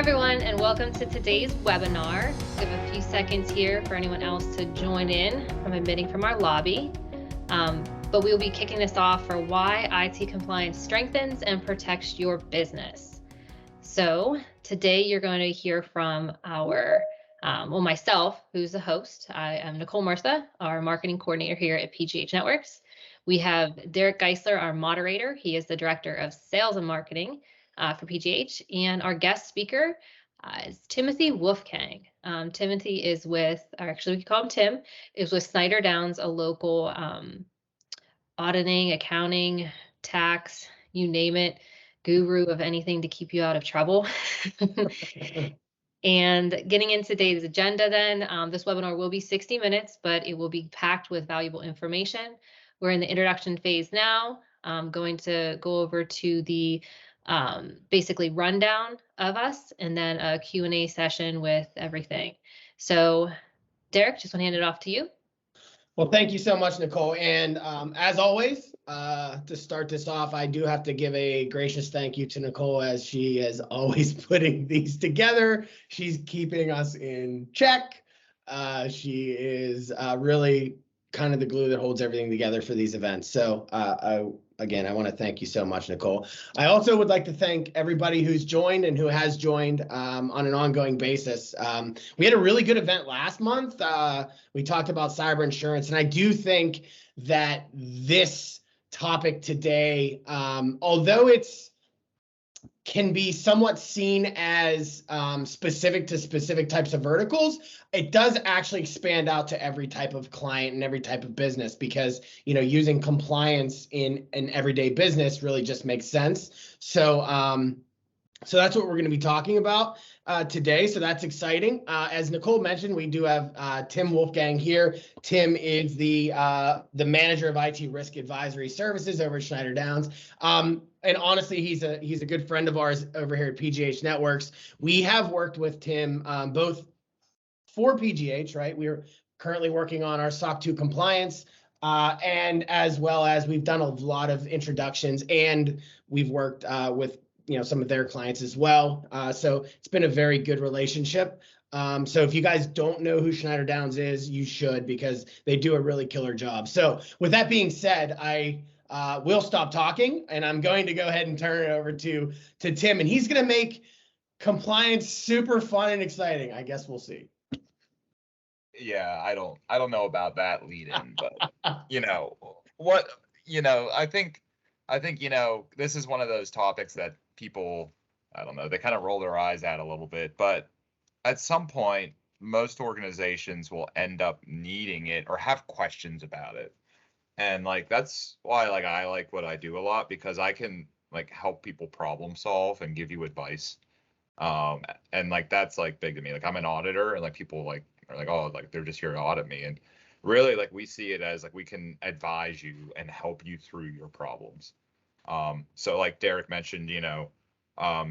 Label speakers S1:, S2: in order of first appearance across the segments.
S1: everyone, and welcome to today's webinar. Give a few seconds here for anyone else to join in. I'm admitting from our lobby, but we'll be kicking this off for why IT compliance strengthens and protects your business. So today you're going to hear from myself, who's the host. I am Nicole Martha, our marketing coordinator here at PGH Networks. We have Derek Geisler, our moderator. He is the director of sales and marketing for PGH, and our guest speaker is Timothy Wolfgang. Timothy is with, or actually we call him Tim, is with Schneider Downs, a local auditing, accounting, tax, you name it, guru of anything to keep you out of trouble. And getting into today's agenda then, this webinar will be 60 minutes, but it will be packed with valuable information. We're in the introduction phase now. I'm going to go over to the basically rundown of us and then a Q&A session with everything. So Derek, just want to hand it off to you.
S2: Well, thank you so much, Nicole. And as always, to start this off, I do have to give a gracious thank you to Nicole, as she is always putting these together. She's keeping us in check. She is really kind of the glue that holds everything together for these events. So again, I want to thank you so much, Nicole. I also would like to thank everybody who's joined and who has joined on an ongoing basis. We had a really good event last month. We talked about cyber insurance, and I do think that this topic today, although it's can be somewhat seen as specific to specific types of verticals, it does actually expand out to every type of client and every type of business, because using compliance in an everyday business really just makes sense. So so that's what we're going to be talking about today. So that's exciting. As Nicole mentioned, we do have Tim Wolfgang here. Tim is the manager of IT risk advisory services over at Schneider Downs. And honestly, he's a good friend of ours over here at PGH Networks. We have worked with Tim both for PGH, right? We're currently working on our SOC 2 compliance, and as well as we've done a lot of introductions, and we've worked with some of their clients as well. So it's been a very good relationship. So if you guys don't know who Schneider Downs is, you should, because they do a really killer job. So with that being said, I will stop talking, and I'm going to go ahead and turn it over to Tim, and he's going to make compliance super fun and exciting. I guess we'll see.
S3: Yeah, I don't know about that lead in, but I think this is one of those topics that people, I don't know, they kind of roll their eyes at a little bit, but at some point most organizations will end up needing it or have questions about it. And that's why I like what I do a lot, because I can help people problem solve and give you advice. And that's big to me. I'm an auditor, and people are oh, they're just here to audit me. And really we see it as we can advise you and help you through your problems. So like Derek mentioned,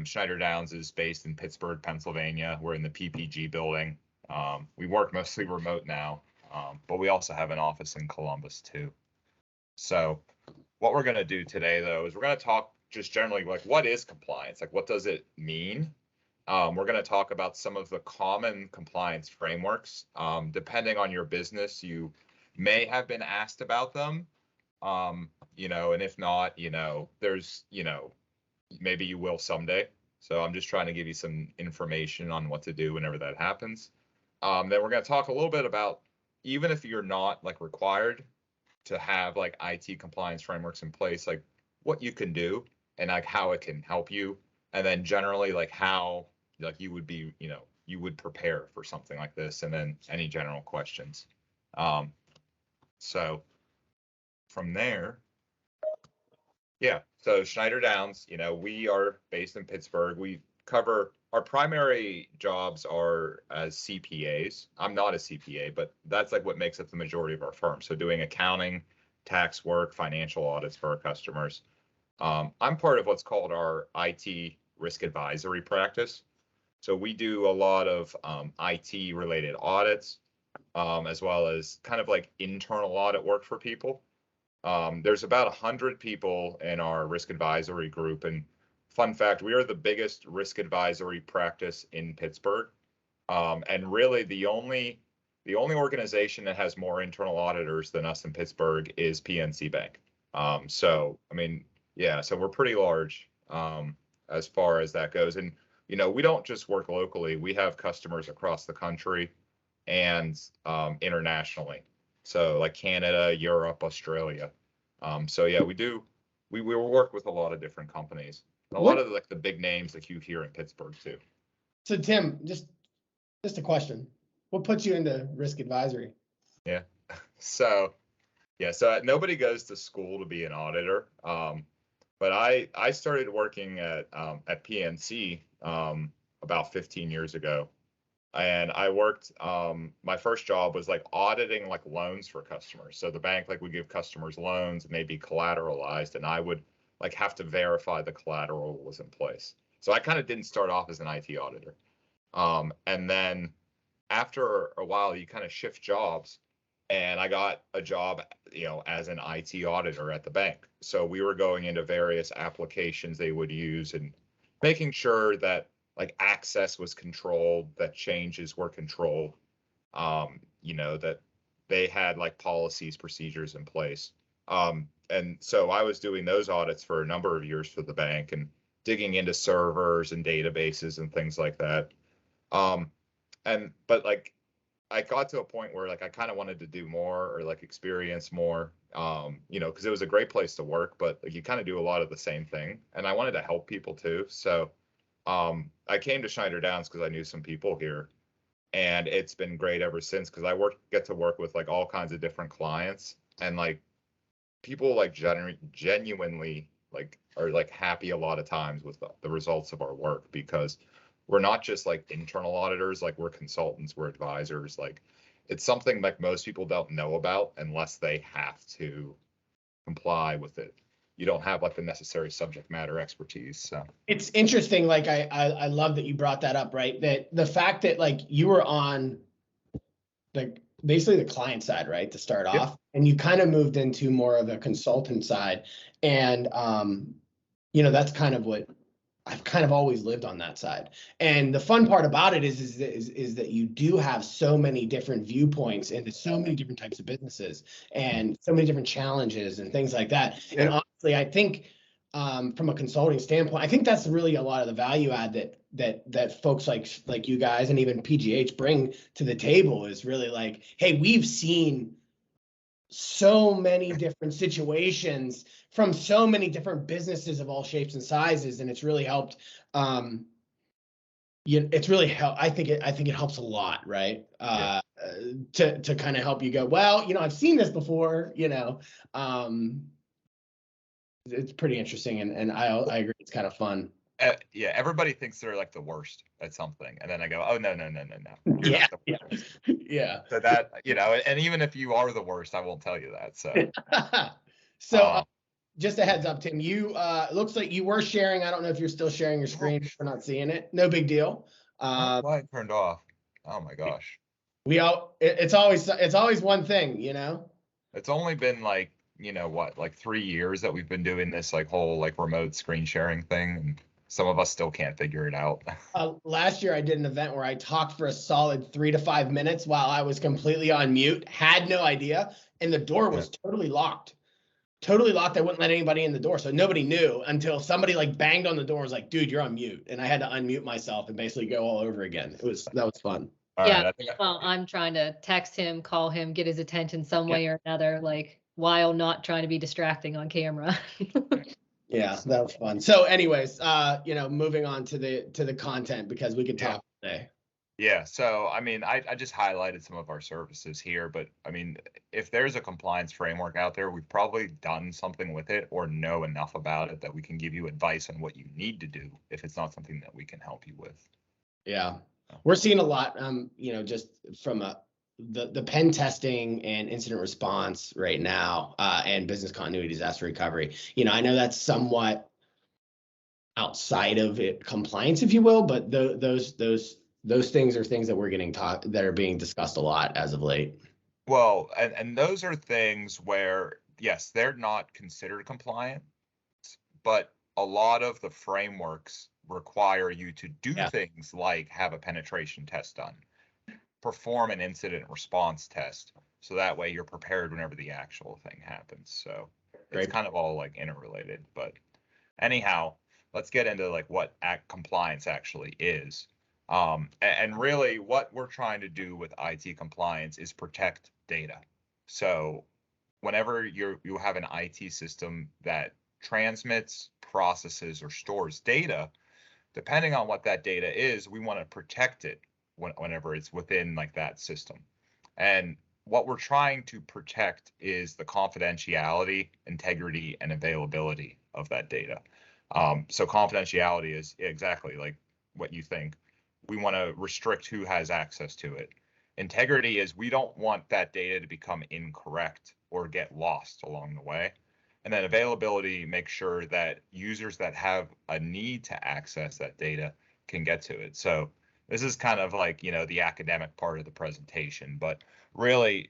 S3: Schneider Downs is based in Pittsburgh, Pennsylvania. We're in the PPG building. We work mostly remote now, but we also have an office in Columbus too. So what we're going to do today, though, is we're going to talk just generally what is compliance? What does it mean? We're going to talk about some of the common compliance frameworks. Depending on your business, you may have been asked about them. And if not, there's, maybe you will someday. So I'm just trying to give you some information on what to do whenever that happens. Then we're going to talk a little bit about, even if you're not required to have IT compliance frameworks in place, what you can do and how it can help you. And then generally how you would be, you would prepare for something like this, and then any general questions. So from there, yeah, so Schneider Downs, we are based in Pittsburgh. We cover, our primary jobs are as CPAs. I'm not a CPA, but that's what makes up the majority of our firm. So doing accounting, tax work, financial audits for our customers. I'm part of what's called our IT risk advisory practice. So we do a lot of IT related audits, as well as kind of internal audit work for people. There's about 100 people in our risk advisory group, and fun fact, we are the biggest risk advisory practice in Pittsburgh. And really the only organization that has more internal auditors than us in Pittsburgh is PNC Bank. So, I mean, yeah, so we're pretty large as far as that goes. And, you know, we don't just work locally. We have customers across the country and internationally. So like Canada, Europe, Australia. So yeah, we work with a lot of different companies. And a lot of like the big names like you hear in Pittsburgh too.
S2: So Tim, just a question. What puts you into risk advisory?
S3: Yeah. So nobody goes to school to be an auditor. But I started working at PNC about 15 years ago. And I worked, my first job was like auditing like loans for customers. So the bank like would give customers loans and they'd be collateralized, and I would like have to verify the collateral was in place. So I kind of didn't start off as an IT auditor. And then after a while, you kind of shift jobs, and I got a job, you know, as an IT auditor at the bank. So we were going into various applications they would use and making sure that like access was controlled, that changes were controlled, you know, that they had like policies, procedures in place. And so I was doing those audits for a number of years for the bank and digging into servers and databases and things like that. But like I got to a point where like I kind of wanted to do more or like experience more, you know, because it was a great place to work, but like you kind of do a lot of the same thing, and I wanted to help people too. So I came to Schneider Downs because I knew some people here, and it's been great ever since because I get to work with like all kinds of different clients, and like people like genuinely like are like happy a lot of times with the results of our work, because we're not just like internal auditors, like we're consultants, we're advisors. Like it's something like most people don't know about unless they have to comply with it. You don't have like the necessary subject matter expertise. So
S2: It's interesting. Like I love that you brought that up, right? That the fact that like you were on like basically the client side, right, to start
S3: Yep.
S2: off, and you kind of moved into more of a consultant side, and you know, that's kind of what I've kind of always lived on that side. And the fun part about it is that you do have so many different viewpoints into so many different types of businesses and so many different challenges and things like that.
S3: Yeah.
S2: And honestly, I think from a consulting standpoint, I think that's really a lot of the value add that folks like you guys and even PGH bring to the table is really like, hey, we've seen so many different situations from so many different businesses of all shapes and sizes, and it's really helped. It's really helped. I think it helps a lot, right? To kind of help you go, well, you know, I've seen this before, you know. It's pretty interesting, and I agree, it's kind of fun.
S3: Yeah, everybody thinks they're like the worst at something, and then I go, oh no. You're
S2: Yeah,
S3: not the worst.
S2: yeah.
S3: So that, you know, and even if you are the worst, I won't tell you that. So
S2: So just a heads up, Tim, you it looks like you were sharing. I don't know if you're still sharing your screen. We're not seeing it. No big deal.
S3: why it turned off? Oh my gosh.
S2: It's always one thing, you know.
S3: It's only been like, you know what, like 3 years that we've been doing this like whole like remote screen sharing thing, and some of us still can't figure it out.
S2: Last year I did an event where I talked for a solid 3 to 5 minutes while I was completely on mute, had no idea, and the door was totally locked. Totally locked. I wouldn't let anybody in the door. So nobody knew until somebody like banged on the door and was like, dude, you're on mute. And I had to unmute myself and basically go all over again. That was fun.
S3: All
S1: Yeah,
S3: right,
S1: well, I'm trying to text him, call him, get his attention some way or another, like while not trying to be distracting on camera.
S2: Yeah, that was fun. So anyways, you know, moving on to the content, because we could talk today.
S3: Yeah, so I mean, I just highlighted some of our services here, but I mean, if there's a compliance framework out there, we've probably done something with it or know enough about it that we can give you advice on what you need to do if it's not something that we can help you with.
S2: Yeah, we're seeing a lot, you know, just from the pen testing and incident response right now, and business continuity, disaster recovery. You know, I know that's somewhat outside of it, compliance, if you will, but those things are things that we're getting taught, that are being discussed a lot as of late.
S3: Well, and those are things where, yes, they're not considered compliant, but a lot of the frameworks require you to do
S2: Yeah.
S3: things like have a penetration test done, perform an incident response test, so that way you're prepared whenever the actual thing happens. So
S2: Great.
S3: it's kind of all like interrelated. But anyhow, let's get into like what compliance actually is. And really what we're trying to do with IT compliance is protect data. So whenever you have an IT system that transmits, processes, or stores data, depending on what that data is, we want to protect it whenever it's within like that system. And what we're trying to protect is the confidentiality, integrity, and availability of that data. So confidentiality is exactly like what you think. We want to restrict who has access to it. Integrity is we don't want that data to become incorrect or get lost along the way. And then availability makes sure that users that have a need to access that data can get to it. So this is kind of like, the academic part of the presentation, but really,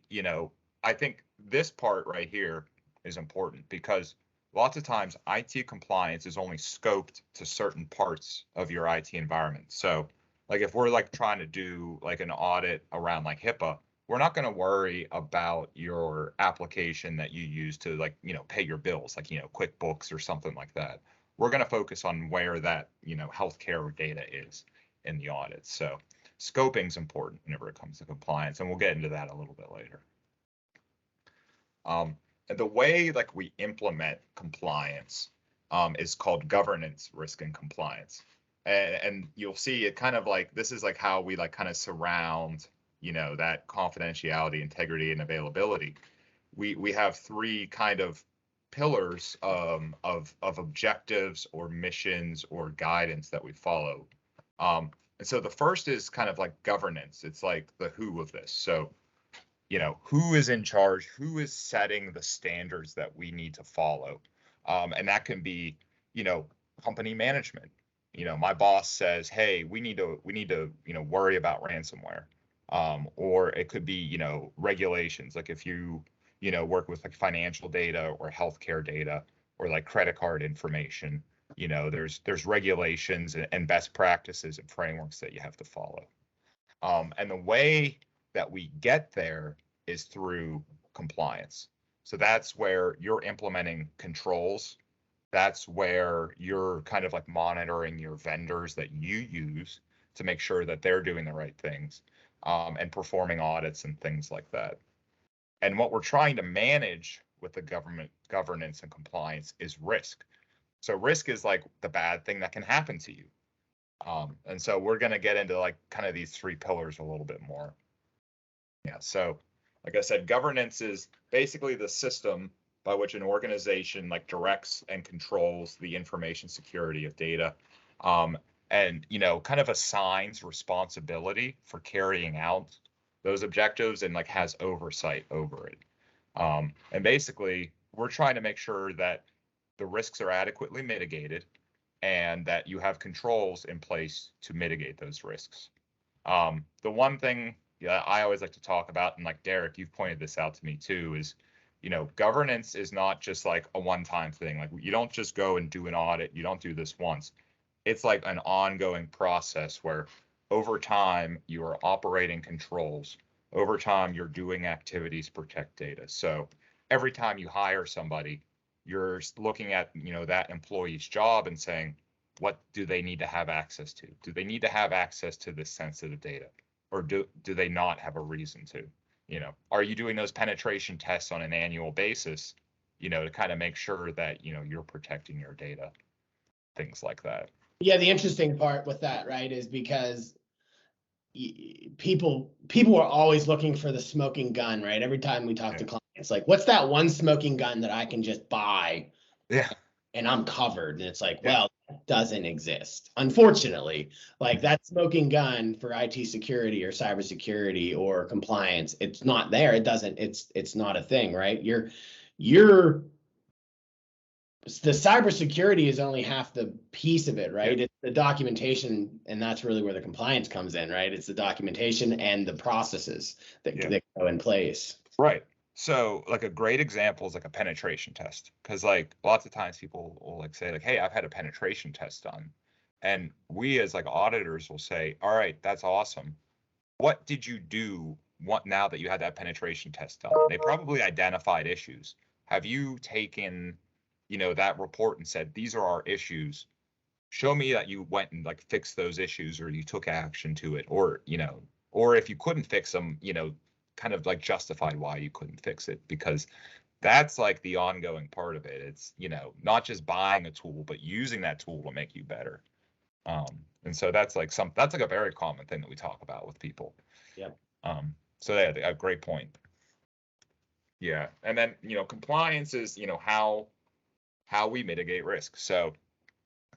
S3: I think this part right here is important because lots of times IT compliance is only scoped to certain parts of your IT environment. So like if we're like trying to do like an audit around like HIPAA, we're not going to worry about your application that you use to like, pay your bills, like, QuickBooks or something like that. We're going to focus on where that, healthcare data is in the audit. So scoping is important whenever it comes to compliance, and we'll get into that a little bit later. And the way like we implement compliance is called governance, risk, and compliance. And you'll see it kind of like, this is like how we like kind of surround, that confidentiality, integrity, and availability. We have three kind of pillars of objectives or missions or guidance that we follow. And so the first is kind of like governance. It's like the who of this. So, who is in charge? Who is setting the standards that we need to follow? And that can be, company management. My boss says, hey, we need to, worry about ransomware. Or it could be, regulations. Like if you, work with like financial data or healthcare data or like credit card information, there's regulations and best practices and frameworks that you have to follow. And the way that we get there is through compliance. So that's where you're implementing controls. That's where you're kind of like monitoring your vendors that you use to make sure that they're doing the right things, and performing audits and things like that. And what we're trying to manage with the governance and compliance is risk. So risk is like the bad thing that can happen to you. And so we're going to get into like kind of these three pillars a little bit more. Yeah. So like I said, governance is basically the system by which an organization like directs and controls the information security of data, and kind of assigns responsibility for carrying out those objectives and like has oversight over it. And basically, we're trying to make sure that the risks are adequately mitigated and that you have controls in place to mitigate those risks. The one thing I always like to talk about, and like Derek, you've pointed this out to me too, is governance is not just like a one-time thing. Like you don't just go and do an audit. You don't do this once. It's like an ongoing process where over time you are operating controls. Over time you're doing activities to protect data. So every time you hire somebody, you're looking at that employee's job and saying, what do they need to have access to? Do they need to have access to this sensitive data, or do they not have a reason to? Are you doing those penetration tests on an annual basis, to kind of make sure that, you're protecting your data, things like that.
S2: Yeah, the interesting part with that, right, is because people are always looking for the smoking gun, right? Every time we talk to clients, like, what's that one smoking gun that I can just buy?
S3: Yeah.
S2: And I'm covered. And it's like, well, that doesn't exist. Unfortunately, like that smoking gun for IT security or cybersecurity or compliance, it's not there. It's not a thing, right? The cybersecurity is only half the piece of it, right? It's the documentation, and that's really where the compliance comes in, right? It's the documentation and the processes that go in place.
S3: Right. So like a great example is like a penetration test, because like lots of times people will like say like, hey, I've had a penetration test done. And we as like auditors will say, all right, that's awesome. What did you do now that you had that penetration test done? They probably identified issues. Have you taken, that report and said, these are our issues? Show me that you went and like fixed those issues or you took action to it, or, or if you couldn't fix them, kind of like justified why you couldn't fix it, because that's like the ongoing part of it. It's, not just buying a tool, but using that tool to make you better. And so that's like a very common thing that we talk about with people.
S2: Yeah.
S3: So yeah, a great point. Yeah. And then, compliance is, how we mitigate risk. So,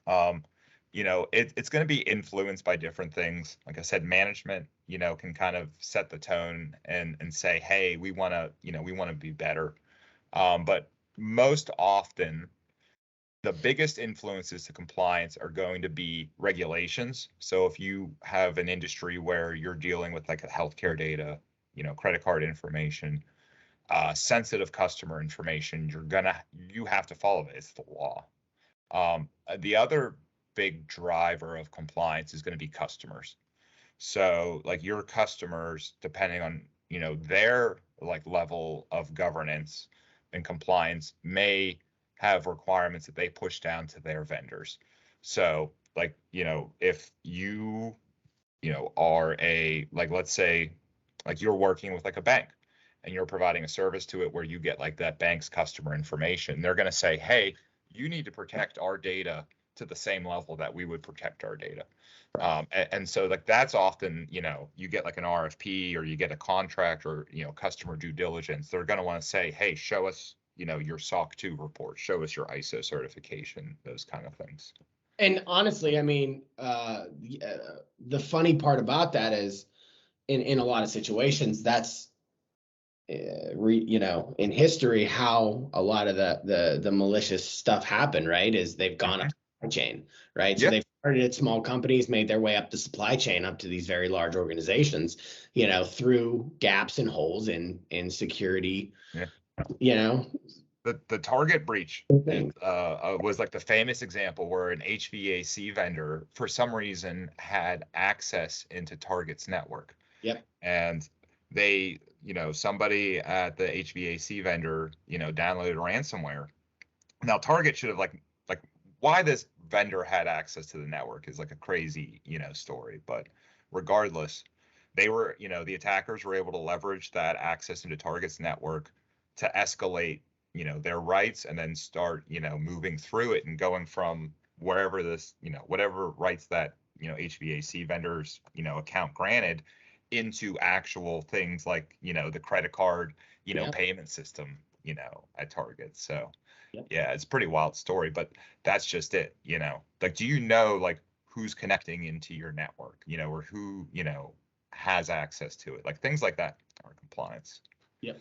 S3: it's going to be influenced by different things. Like I said, management, can kind of set the tone and say, hey, we want to be better. But most often, the biggest influences to compliance are going to be regulations. So if you have an industry where you're dealing with like a healthcare data, credit card information, sensitive customer information, you have to follow it. It's the law. The other big driver of compliance is going to be customers. So like your customers, depending on, their like level of governance and compliance, may have requirements that they push down to their vendors. So like, if you, are like, let's say like you're working with like a bank and you're providing a service to it where you get like that bank's customer information, they're going to say, hey, you need to protect our data to the same level that we would protect our data. And so like that's often, you get like an RFP or you get a contract or, customer due diligence. They're going to want to say, hey, show us, your SOC 2 report, show us your ISO certification, those kind of things.
S2: And honestly, I mean, the funny part about that is in a lot of situations, that's, in history, how a lot of the malicious stuff happened, right? Is they've gone up the supply chain, right? So they've started at small companies, made their way up the supply chain, up to these very large organizations, through gaps and holes in security,
S3: The Target breach was like the famous example where an HVAC vendor, for some reason, had access into Target's network.
S2: Yep.
S3: And they, somebody at the HVAC vendor, downloaded ransomware. Now Target should have like why this vendor had access to the network is like a crazy, story. But regardless, they were, the attackers were able to leverage that access into Target's network to escalate, their rights and then start, moving through it and going from wherever this, whatever rights that, HVAC vendors, account granted into actual things like, the credit card, payment system, at Target. So yeah, it's a pretty wild story, but that's just it, like, do you know, like who's connecting into your network, or who, has access to it, like things like that are compliance.
S2: Yeah.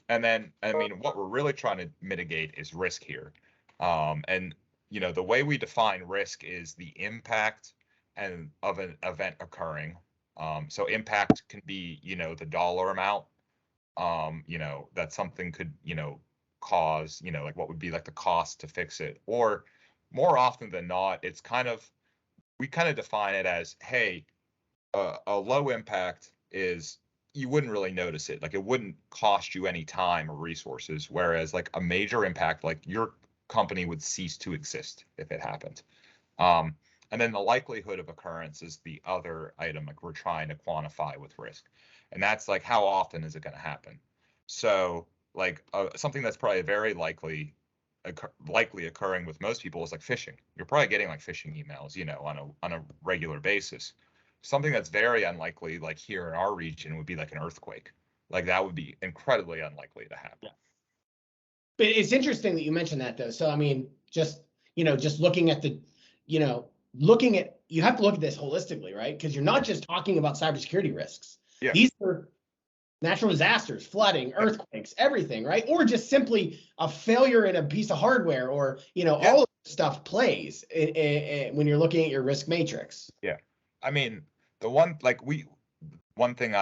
S3: And then, I mean, what we're really trying to mitigate is risk here. And, the way we define risk is the impact of an event occurring. So impact can be, the dollar amount, that something could, cause, like what would be like the cost to fix it. Or more often than not, we kind of define it as, hey, a low impact is you wouldn't really notice it. Like it wouldn't cost you any time or resources. Whereas like a major impact, like your company would cease to exist if it happened. And then the likelihood of occurrence is the other item like we're trying to quantify with risk. And that's like, how often is it going to happen? So like something that's probably very likely occurring with most people is like phishing. You're probably getting like phishing emails, on a regular basis. Something that's very unlikely, like here in our region, would be like an earthquake. Like that would be incredibly unlikely to happen.
S2: Yeah. But it's interesting that you mentioned that though. So I mean, just looking at you have to look at this holistically, right? Because you're not just talking about cybersecurity risks.
S3: Yeah.
S2: These are natural disasters, flooding, earthquakes, everything, right? Or just simply a failure in a piece of hardware, or all of this stuff plays when you're looking at your risk matrix.
S3: Yeah. I mean, one thing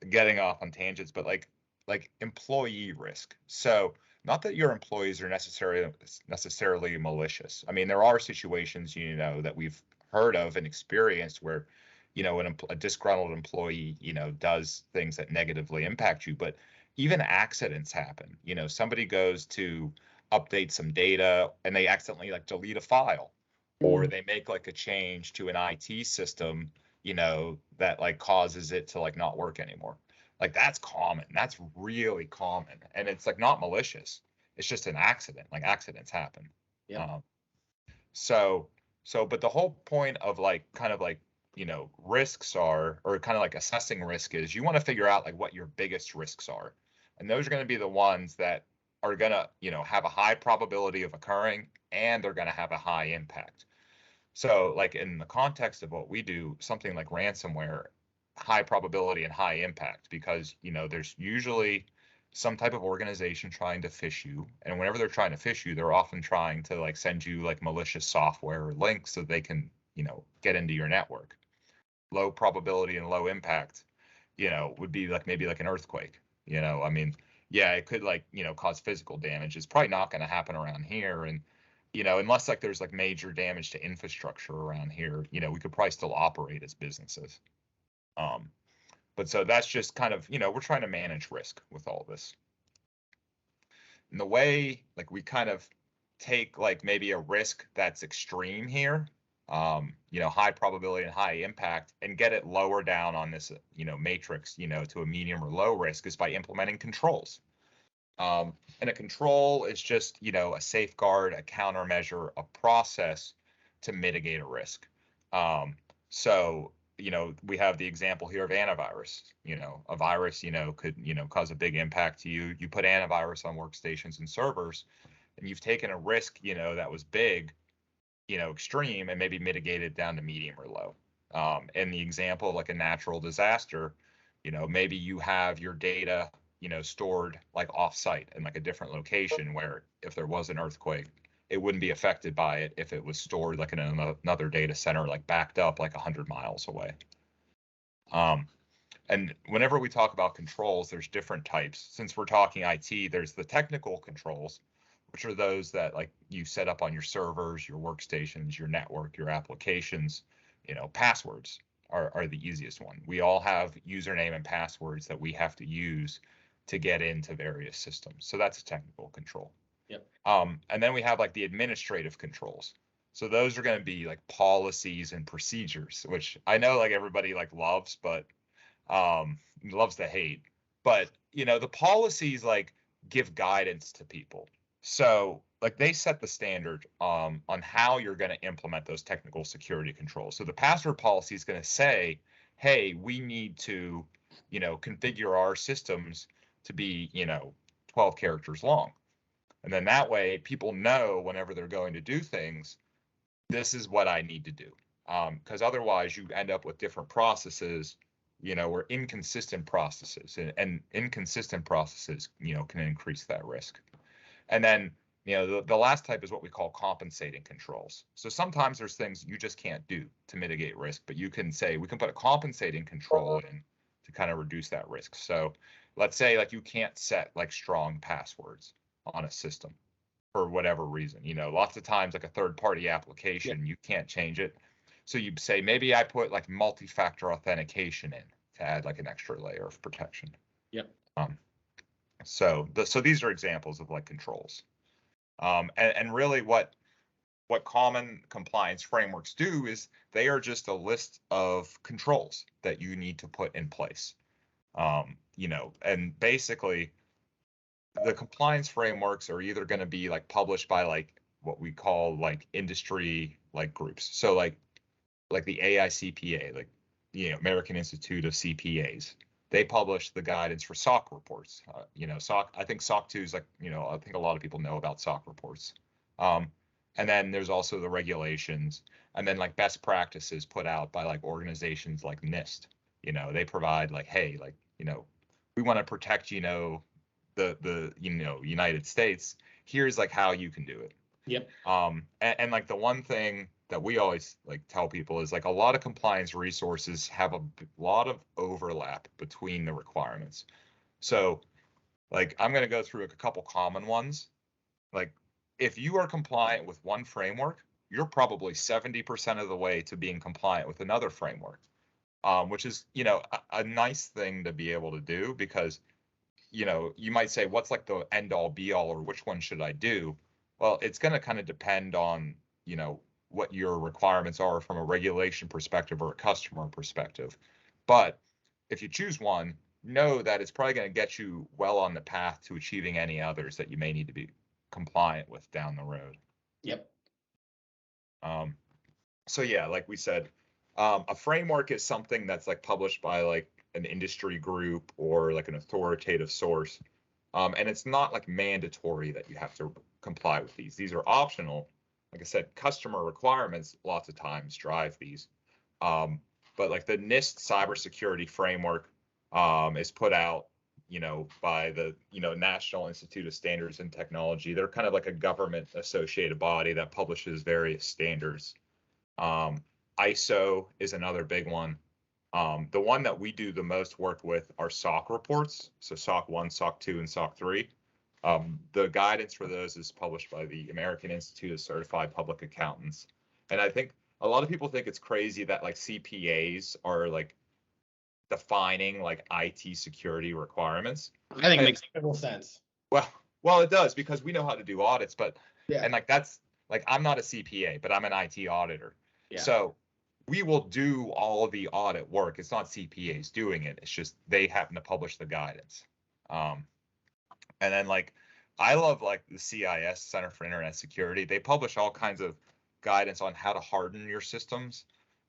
S3: getting off on tangents, but like like employee risk. So not that your employees are necessarily malicious. I mean, there are situations, you know, that we've heard of and experienced where, you know, a disgruntled employee, you know, does things that negatively impact you. But even accidents happen. You know, somebody goes to update some data and they accidentally like delete a file, or they make like a change to an IT system, you know, that like causes it to like not work anymore. Like that's common. That's really common. And it's like not malicious. It's just an accident. Like accidents happen.
S2: Yeah.
S3: So but the whole point of like kind of like, you know, risks are, or kind of like assessing risk is you want to figure out like what your biggest risks are. And those are going to be the ones that are going to, you know, have a high probability of occurring, and they're going to have a high impact. So like in the context of what we do, something like ransomware, high probability and high impact, because, you know, there's usually some type of organization trying to phish you. And whenever they're trying to phish you, they're often trying to like send you like malicious software or links so they can, you know, get into your network. Low probability and low impact, you know, would be like maybe like an earthquake. You know, I mean, yeah, it could like, you know, cause physical damage. It's probably not going to happen around here. And, you know, unless like there's like major damage to infrastructure around here, you know, we could probably still operate as businesses. But so that's just kind of, you know, we're trying to manage risk with all this. And the way like we kind of take like maybe a risk that's extreme here, you know, high probability and high impact, and get it lower down on this, you know, matrix, you know, to a medium or low risk, is by implementing controls. And a control is just, you know, a safeguard, a countermeasure, a process to mitigate a risk. So, you know, we have the example here of antivirus. You know, a virus, you know, could, you know, cause a big impact to you. You put antivirus on workstations and servers, and you've taken a risk, you know, that was big, you know, extreme, and maybe mitigated down to medium or low. In the example of like a natural disaster, you know, maybe you have your data, you know, stored like offsite in like a different location where if there was an earthquake, it wouldn't be affected by it if it was stored like in another data center, like backed up like 100 miles away. And whenever we talk about controls, there's different types. Since we're talking IT, there's the technical controls, which are those that like you set up on your servers, your workstations, your network, your applications. You know, passwords are the easiest one. We all have username and passwords that we have to use to get into various systems. So that's a technical control.
S2: Yep.
S3: And then we have like the administrative controls. So those are going to be like policies and procedures, which I know like everybody like loves, but loves to hate. But you know, the policies like give guidance to people. So like they set the standard on how you're going to implement those technical security controls. So the password policy is going to say, hey, we need to, you know, configure our systems to be, you know, 12 characters long. And then that way people know whenever they're going to do things, this is what I need to do. Because otherwise you end up with different processes, you know, or inconsistent processes, and inconsistent processes, you know, can increase that risk. And then, you know, the last type is what we call compensating controls. So sometimes there's things you just can't do to mitigate risk, but you can say, we can put a compensating control in to kind of reduce that risk. So let's say like you can't set like strong passwords on a system for whatever reason. You know, lots of times like a third-party application, you can't change it. So you say, maybe I put like multi-factor authentication in to add like an extra layer of protection.
S2: Yep.
S3: So these are examples of like controls. And really what common compliance frameworks do is they are just a list of controls that you need to put in place. You know, and basically the compliance frameworks are either going to be like published by like what we call like industry like groups. So like the AICPA, like, you know, American Institute of CPAs. They publish the guidance for SOC reports. You know, SOC, I think SOC 2 is like, you know, I think a lot of people know about SOC reports. And then there's also the regulations, and then like best practices put out by like organizations like NIST. You know, they provide like, hey, like, you know, we want to protect, you know, the you know, United States. Here's like how you can do it.
S2: Yep.
S3: And like the one thing that we always like tell people is like a lot of compliance resources have a lot of overlap between the requirements. So Like, I'm going to go through a couple common ones. Like, if you are compliant with one framework, you're probably 70% of the way to being compliant with another framework, which is, a nice thing to be able to do because, you might say, what's like the end all be all, or which one should I do? Well, it's going to kind of depend on, what your requirements are from a regulation perspective or a customer perspective. But if you choose one, know that it's probably going to get you well on the path to achieving any others that you may need to be compliant with down the road.
S2: Yep.
S3: So yeah, like we said, a framework is something that's like published by like an industry group or like an authoritative source. And it's not like mandatory that you have to comply with these. These are optional. Like I said, customer requirements lots of times drive these. But like the NIST cybersecurity framework is put out, by the, National Institute of Standards and Technology. They're kind of like a government associated body that publishes various standards. ISO is another big one. The one that we do the most work with are SOC reports. So SOC 1, SOC 2, and SOC 3. The guidance for those is published by the American Institute of Certified Public Accountants. And I think a lot of people think it's crazy that like CPAs are like defining like IT security requirements.
S2: I think it makes total sense.
S3: Well, it does because we know how to do audits, but
S2: Yeah.
S3: and like that's like I'm not a CPA, but I'm an IT auditor.
S2: Yeah.
S3: So we will do all of the audit work. It's not CPAs doing it. It's just they happen to publish the guidance. And then like I love like the CIS, Center for Internet Security. They publish all kinds of guidance on how to harden your systems,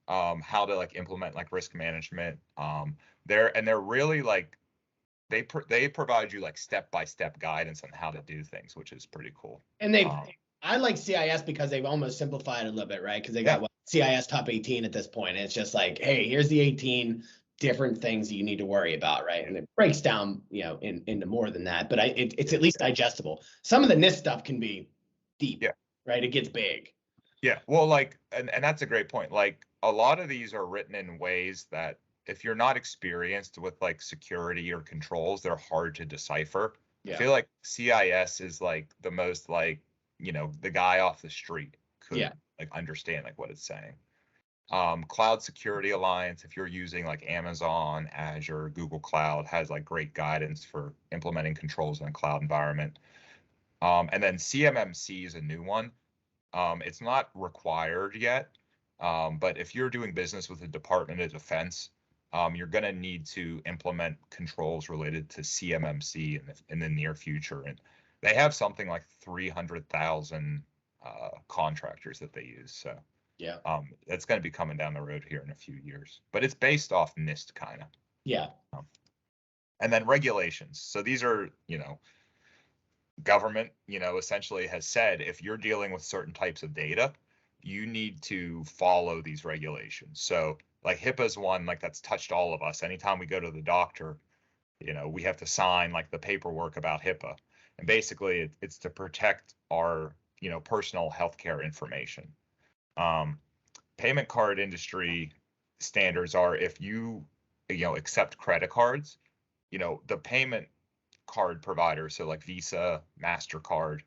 S3: how to like implement like risk management. They're really like they provide you like step-by-step guidance on how to do things, which is pretty cool.
S2: And I like CIS because they've almost simplified it a little bit, right? Because they got CIS top 18 at this point. And it's just like, hey, here's the 18 different things that you need to worry about, right? And it breaks down, into more than that. But it's at least digestible. Some of the NIST stuff can be deep, right? It gets big.
S3: Yeah, well, like, and that's a great point. Like, a lot of these are written in ways that if you're not experienced with like security or controls, they're hard to decipher. I feel like CIS is like the most like, the guy off the street could like understand like what it's saying. Cloud Security Alliance, if you're using like Amazon, Azure, Google Cloud, has like great guidance for implementing controls in a cloud environment. And then CMMC is a new one. It's not required yet, but if you're doing business with the Department of Defense, you're going to need to implement controls related to CMMC in the near future. And they have something like 300,000 contractors that they use. So it's going to be coming down the road here in a few years. But it's based off NIST kind of.
S2: Yeah.
S3: And then regulations. So these are, government, essentially has said if you're dealing with certain types of data, you need to follow these regulations. So like HIPAA is one like that's touched all of us. Anytime we go to the doctor, we have to sign like the paperwork about HIPAA. And basically it's to protect our, personal healthcare information. Payment card industry standards are if you, accept credit cards, the payment card providers, so like Visa, MasterCard,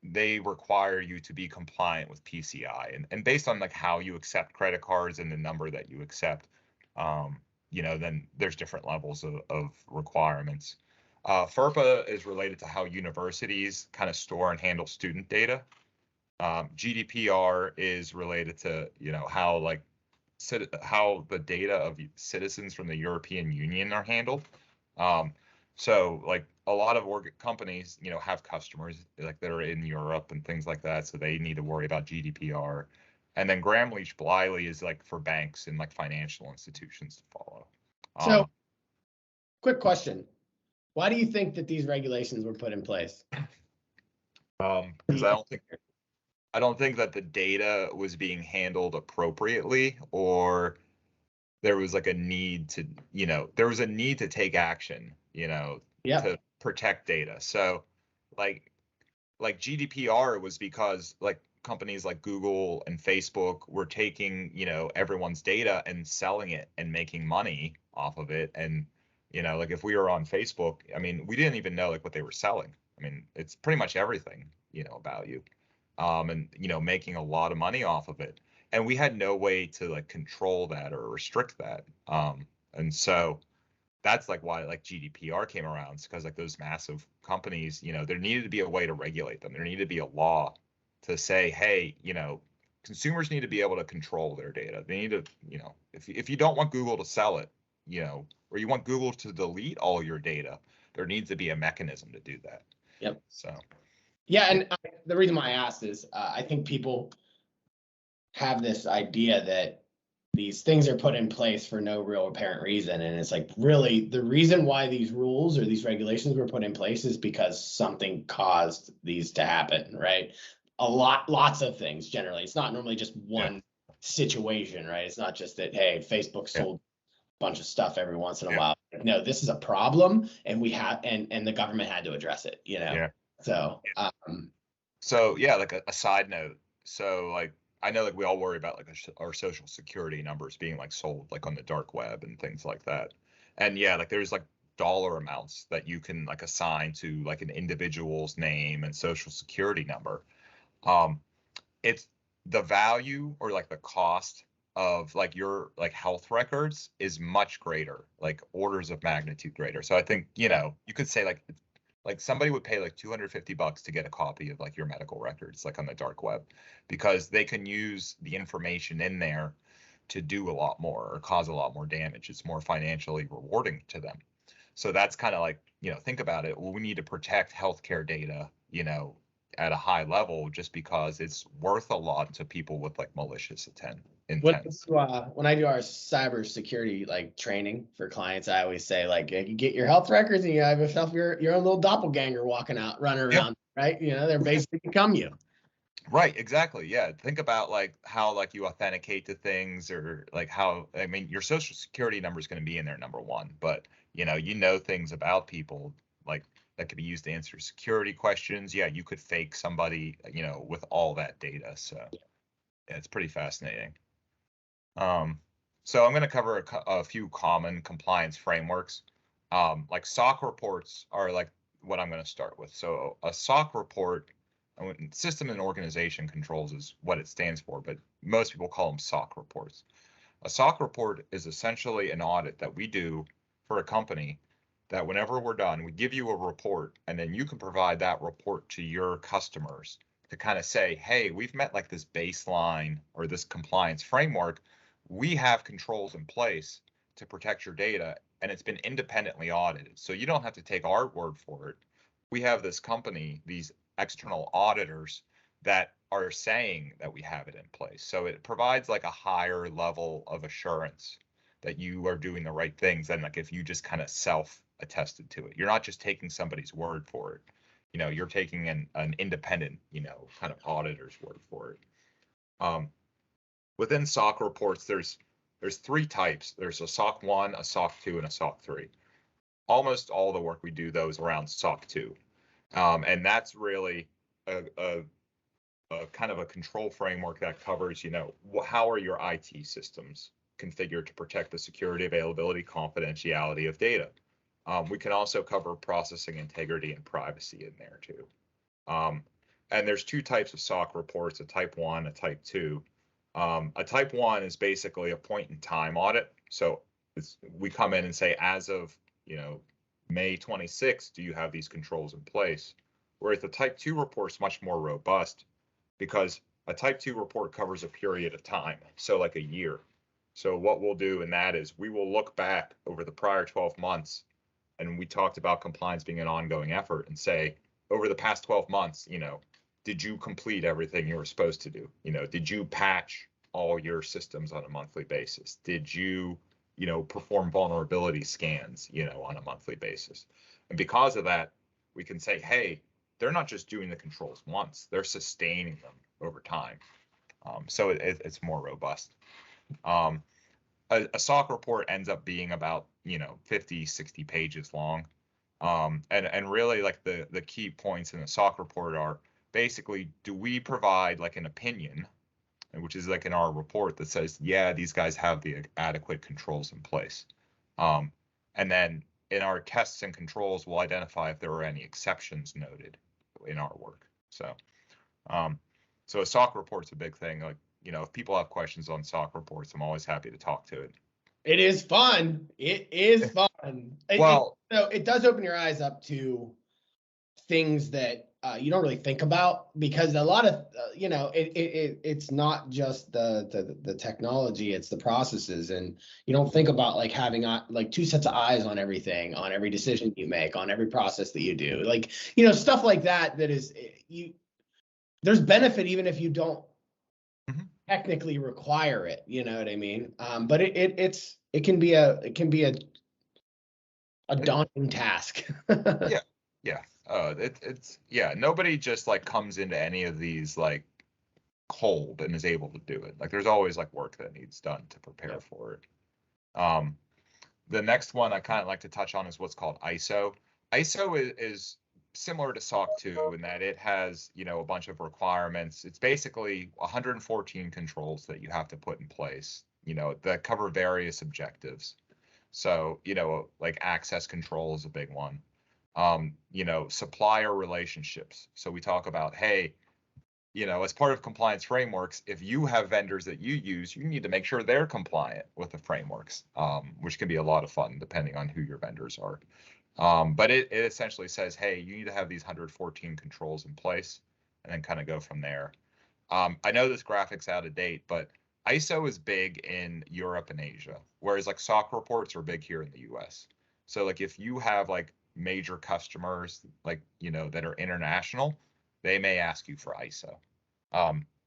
S3: they require you to be compliant with PCI. And based on like how you accept credit cards and the number that you accept, then there's different levels of requirements. FERPA is related to how universities kind of store and handle student data. GDPR is related to, how the data of citizens from the European Union are handled. So like a lot of companies, have customers like that are in Europe and things like that. So they need to worry about GDPR. And then Gramm-Leach-Bliley is like for banks and like financial institutions to follow.
S2: So quick question. Why do you think that these regulations were put in place?
S3: Because I don't think that the data was being handled appropriately, or there was like a need to, take action, to protect data. So like GDPR was because like companies like Google and Facebook were taking, everyone's data and selling it and making money off of it. And You know, like if we were on Facebook, I mean, we didn't even know like what they were selling. I mean, it's pretty much everything, you know, about you. And you know, making a lot of money off of it. And we had no way to like control that or restrict that. And so that's like why like GDPR came around, because like those massive companies, you know, there needed to be a way to regulate them. There needed to be a law to say, hey, you know, consumers need to be able to control their data. They need to, you know, if you don't want Google to sell it, you know, or you want Google to delete all your data, there needs to be a mechanism to do that.
S2: Yep.
S3: So
S2: Yeah, and the reason why I asked is I think people have this idea that these things are put in place for no real apparent reason. And it's like, really, the reason why these rules or these regulations were put in place is because something caused these to happen, right? Lots of things generally. It's not normally just one situation, right? It's not just that, hey, Facebook sold a bunch of stuff every once in a while. No, this is a problem, and we have, and the government had to address it, you know? So,
S3: So yeah, like a side note. So like I know like we all worry about like our social security numbers being like sold like on the dark web and things like that. And yeah, like there's like dollar amounts that you can like assign to like an individual's name and social security number. Um, it's the value or like the cost of like your like health records is much greater, like orders of magnitude greater. So I think, you know, you could say like somebody would pay like $250 to get a copy of like your medical records like on the dark web, because they can use the information in there to do a lot more or cause a lot more damage. It's more financially rewarding to them. So that's kind of like, you know, think about it. Well, we need to protect healthcare data, you know, at a high level, just because it's worth a lot to people with like malicious intent.
S2: When I do our cybersecurity like training for clients, I always say like you get your health records and you have yourself your own little doppelganger running around, right? You know, they're basically become you.
S3: Right, exactly. Yeah. Think about like how like you authenticate to things, or like how, I mean, your social security number is going to be in there, number one, but you know things about people like that could be used to answer security questions. Yeah, you could fake somebody, you know, with all that data. So yeah, it's pretty fascinating. So I'm going to cover a few common compliance frameworks. Like SOC reports are like what I'm going to start with. So a SOC report, system and organization controls is what it stands for, but most people call them SOC reports. A SOC report is essentially an audit that we do for a company, that whenever we're done, we give you a report, and then you can provide that report to your customers to kind of say, hey, we've met like this baseline or this compliance framework. We have controls in place to protect your data, and it's been independently audited. So you don't have to take our word for it. We have this company, these external auditors that are saying that we have it in place. So it provides like a higher level of assurance that you are doing the right things than like if you just kind of self-attested to it. You're not just taking somebody's word for it. You know, you're taking an independent, you know, kind of auditor's word for it. Within SOC reports, there's three types. There's a SOC 1, a SOC 2, and a SOC 3. Almost all the work we do, though, is around SOC 2. And that's really a kind of a control framework that covers, you know, how are your IT systems configured to protect the security, availability, confidentiality of data. We can also cover processing integrity and privacy in there too. And there's two types of SOC reports, a type 1, a type 2. A type 1 is basically a point in time audit. So we come in and say, as of, you know, May 26th, do you have these controls in place? Whereas the type 2 report is much more robust, because a type 2 report covers a period of time, so like a year. So what we'll do in that is we will look back over the prior 12 months, and we talked about compliance being an ongoing effort, and say, over the past 12 months, you know, did you complete everything you were supposed to do? You know, did you patch all your systems on a monthly basis? Did you, you know, perform vulnerability scans, you know, on a monthly basis? And because of that, we can say, hey, they're not just doing the controls once, they're sustaining them over time. So it's more robust. A SOC report ends up being about, you know, 50, 60 pages long. And really like the key points in the SOC report are basically, do we provide like an opinion, which is like in our report that says, yeah, these guys have the adequate controls in place. And then in our tests and controls, we'll identify if there are any exceptions noted in our work. So, so a SOC report's a big thing. Like, if people have questions on SOC reports, I'm always happy to talk to it.
S2: It is fun. It is fun.
S3: Well,
S2: it does open your eyes up to things that you don't really think about, because a lot of it's not just the technology, it's the processes, and you don't think about like having like two sets of eyes on everything, on every decision you make, on every process that you do, like stuff like that. That is there's benefit even if you don't technically require it. You know what I mean? But it can be a daunting task.
S3: Yeah. Nobody just like comes into any of these like cold and is able to do it. Like there's always like work that needs done to prepare for it. The next one I kind of like to touch on is what's called ISO. ISO is similar to SOC 2 in that it has, a bunch of requirements. It's basically 114 controls that you have to put in place, that cover various objectives. So, like access control is a big one. Supplier relationships. So we talk about, hey, as part of compliance frameworks, if you have vendors that you use, you need to make sure they're compliant with the frameworks, which can be a lot of fun depending on who your vendors are. But it essentially says, hey, you need to have these 114 controls in place, and then kind of go from there. I know this graphic's out of date, but ISO is big in Europe and Asia, whereas like SOC reports are big here in the US. So like if you have like major customers like that are international, they may ask you for ISO.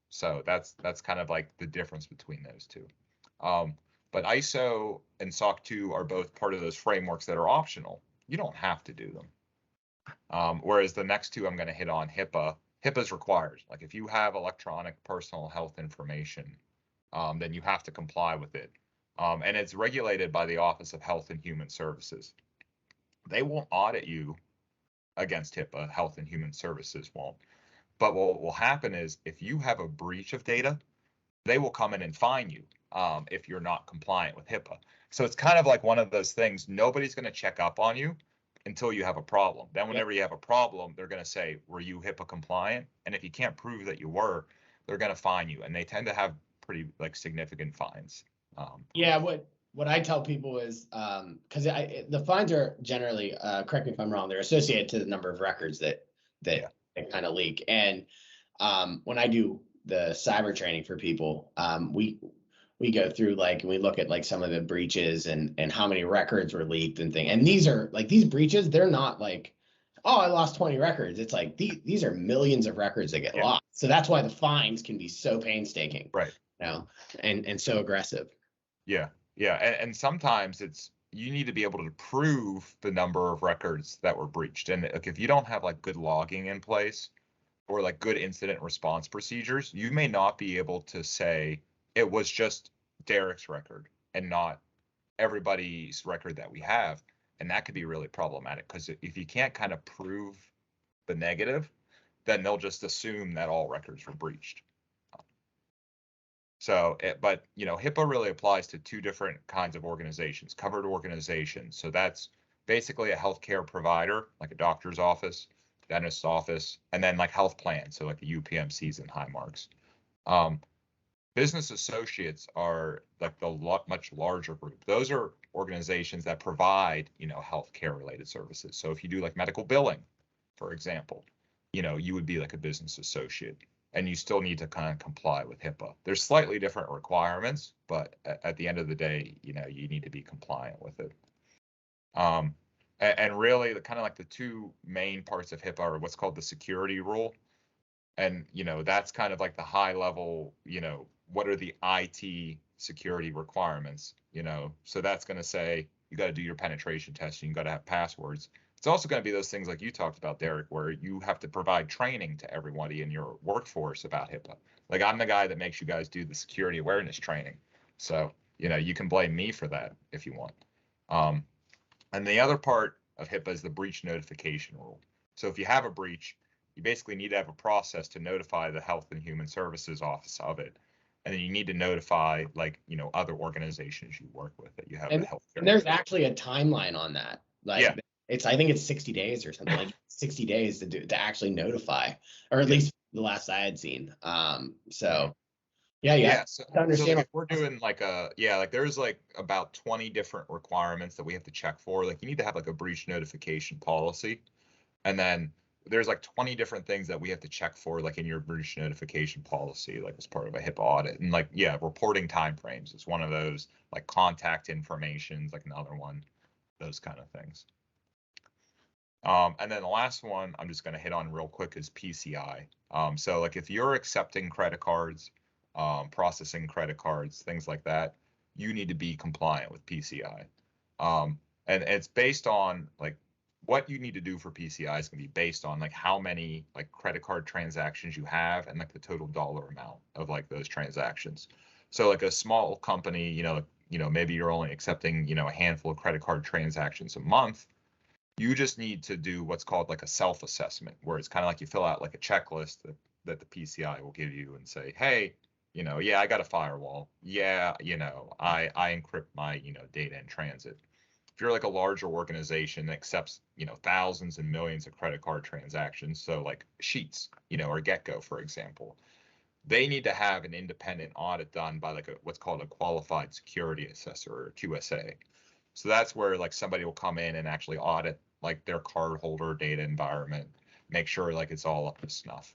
S3: So that's kind of like the difference between those two. But ISO and SOC 2 are both part of those frameworks that are optional. You don't have to do them. Whereas the next two I'm going to hit on, HIPAA is required. Like if you have electronic personal health information, then you have to comply with it. And it's regulated by the Office of Health and Human Services. They won't audit you against HIPAA, Health and Human Services won't. But what will happen is if you have a breach of data, they will come in and fine you if you're not compliant with HIPAA. So it's kind of like one of those things, nobody's going to check up on you until you have a problem. Then whenever you have a problem, they're going to say, were you HIPAA compliant? And if you can't prove that you were, they're going to fine you. And they tend to have pretty like significant fines.
S2: What I tell people is, because the fines are generally, correct me if I'm wrong, they're associated to the number of records that kind of leak. And when I do the cyber training for people, we go through and we look at like some of the breaches and how many records were leaked and things. And these are like these breaches, they're not like, oh, I lost 20 records. It's like these are millions of records that get lost. So that's why the fines can be so painstaking,
S3: right?
S2: And so aggressive.
S3: Yeah, and sometimes you need to be able to prove the number of records that were breached. And like if you don't have like good logging in place or like good incident response procedures, you may not be able to say it was just Derek's record and not everybody's record that we have. And that could be really problematic because if you can't kind of prove the negative, then they'll just assume that all records were breached. So, but HIPAA really applies to two different kinds of organizations, covered organizations. So that's basically a healthcare provider, like a doctor's office, dentist's office, and then like health plans, so like the UPMCs and Highmarks. Business associates are like the much larger group. Those are organizations that provide, healthcare related services. So if you do like medical billing, for example, you would be like a business associate. And you still need to kind of comply with HIPAA. There's slightly different requirements, but at the end of the day, you need to be compliant with it. And really, the kind of like the two main parts of HIPAA are what's called the security rule, and that's kind of like the high level. What are the IT security requirements? So that's going to say you got to do your penetration testing, you got to have passwords. It's also going to be those things like you talked about, Derek, where you have to provide training to everybody in your workforce about HIPAA. Like I'm the guy that makes you guys do the security awareness training. So, you can blame me for that if you want. And the other part of HIPAA is the breach notification rule. So if you have a breach, you basically need to have a process to notify the Health and Human Services Office of it. And then you need to notify other organizations you work with that you have a healthcare.
S2: And there's actually a timeline on that. Like
S3: Yeah.
S2: I think it's 60 days or something, like 60 days to actually notify, or at least the last I had seen. So yeah, you have
S3: So,
S2: to understand.
S3: like if we're doing like like there's like about 20 different requirements that we have to check for. Like you need to have like a breach notification policy. And then there's like 20 different things that we have to check for, like in your breach notification policy, like as part of a HIPAA audit. And like, yeah, reporting timeframes is one of those, like contact information is like another one, those kind of things. And then the last one I'm just going to hit on real quick is PCI. So like if you're accepting credit cards, processing credit cards, things like that, you need to be compliant with PCI. And it's based on like what you need to do for PCI is going to be based on like how many like credit card transactions you have and like the total dollar amount of like those transactions. So like a small company, maybe you're only accepting, a handful of credit card transactions a month. You just need to do what's called like a self-assessment, where it's kind of like you fill out like a checklist that the PCI will give you and say, hey, yeah, I got a firewall. Yeah, I encrypt my, data in transit. If you're like a larger organization that accepts, thousands and millions of credit card transactions, so like Sheets, or GetGo, for example, they need to have an independent audit done by like what's called a qualified security assessor, or QSA. So that's where like somebody will come in and actually audit like their cardholder data environment, make sure like it's all up to snuff.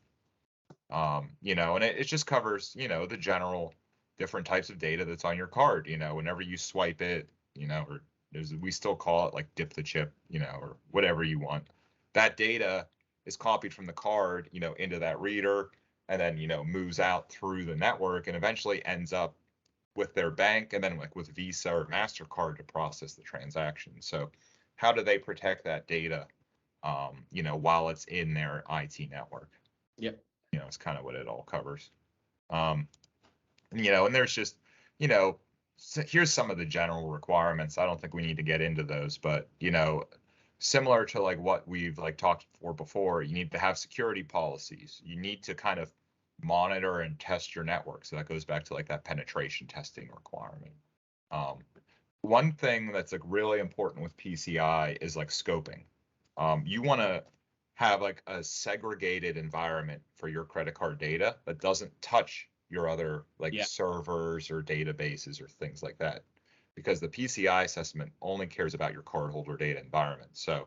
S3: And it just covers, the general different types of data that's on your card, whenever you swipe it, or we still call it like dip the chip, or whatever you want. That data is copied from the card, into that reader and then, moves out through the network and eventually ends up with their bank and then like with Visa or MasterCard to process the transaction. So how do they protect that data, while it's in their IT network?
S2: Yep.
S3: It's kind of what it all covers. And there's just, here's some of the general requirements. I don't think we need to get into those, but, similar to like what we've like talked for before, you need to have security policies. You need to kind of monitor and test your network. So that goes back to like that penetration testing requirement. One thing that's like really important with PCI is like scoping. You want to have like a segregated environment for your credit card data that doesn't touch your other like servers or databases or things like that, because the PCI assessment only cares about your cardholder data environment. So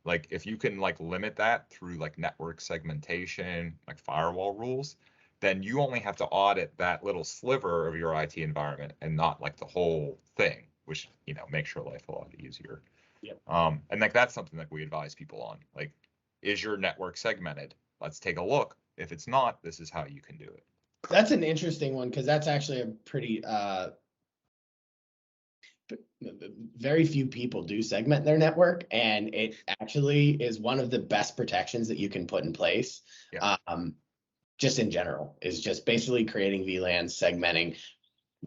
S3: like if you can like limit that through like network segmentation, like firewall rules, then you only have to audit that little sliver of your IT environment and not like the whole thing, which, makes your life a lot easier.
S2: Yep.
S3: And like that's something that we advise people on. Like, is your network segmented? Let's take a look. If it's not, this is how you can do it.
S2: That's an interesting one, because that's actually a pretty very few people do segment their network, and it actually is one of the best protections that you can put in place.
S3: Yeah.
S2: Just in general, is just basically creating VLANs, segmenting,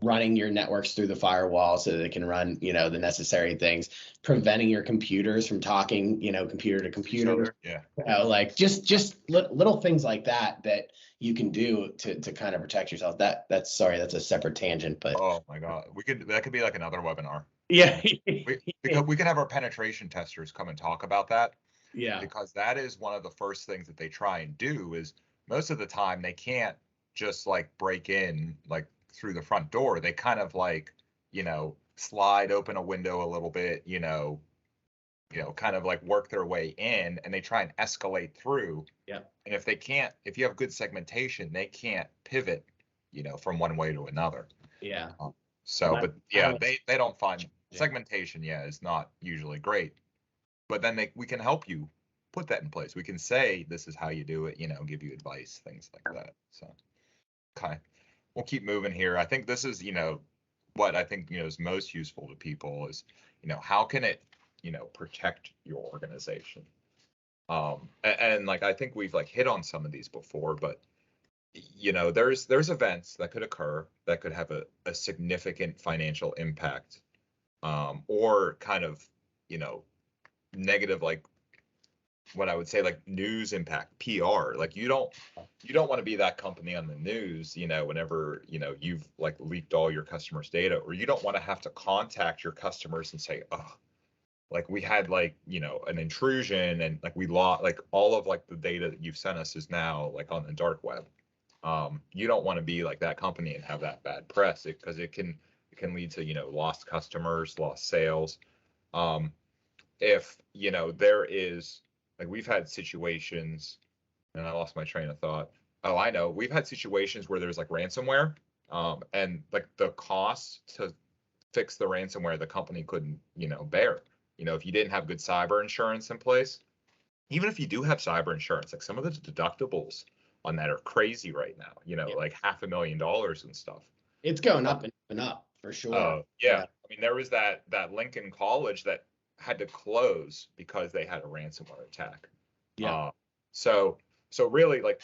S2: running your networks through the firewall so that it can run, the necessary things, preventing your computers from talking, computer to computer.
S3: Yeah.
S2: Like just little things like that you can do to kind of protect yourself. That's a separate tangent, but
S3: oh my God, that could be like another webinar.
S2: Yeah.
S3: Because we can have our penetration testers come and talk about that.
S2: Yeah.
S3: Because that is one of the first things that they try and do. Is most of the time they can't just like break in like through the front door. They kind of like, slide open a window a little bit, kind of like work their way in, and they try and escalate through.
S2: Yeah.
S3: And if you have good segmentation, they can't pivot, from one way to another.
S2: Yeah.
S3: But yeah, they don't find segmentation, is not usually great. But then we can help you put that in place. We can say, this is how you do it, give you advice, things like that. So, okay, we'll keep moving here. I think this is, what I think, is most useful to people is, how can it, protect your organization? And like, I think we've like hit on some of these before, but, there's events that could occur that could have a significant financial impact, or kind of, negative, like what I would say, like news impact, PR. Like you don't want to be that company on the news, whenever, you've like leaked all your customers' data, or you don't want to have to contact your customers and say, oh, like we had like, you know, an intrusion and like we lost like all of like the data that you've sent us is now like on the dark web. You don't want to be like that company and have that bad press because it can lead to, you know, lost customers, lost sales. If, you know, there is like we've had situations, and I lost my train of thought. Oh, I know. We've had situations where there's like ransomware, and like the cost to fix the ransomware the company couldn't, you know, bear. You know, if you didn't have good cyber insurance in place, even if you do have cyber insurance, like some of the deductibles on that are crazy right now, you know,
S2: Yeah.
S3: like $500,000 and stuff.
S2: It's going up and up for sure.
S3: Yeah. I mean, there was that Lincoln College that had to close because they had a ransomware attack.
S2: Yeah.
S3: So really, like,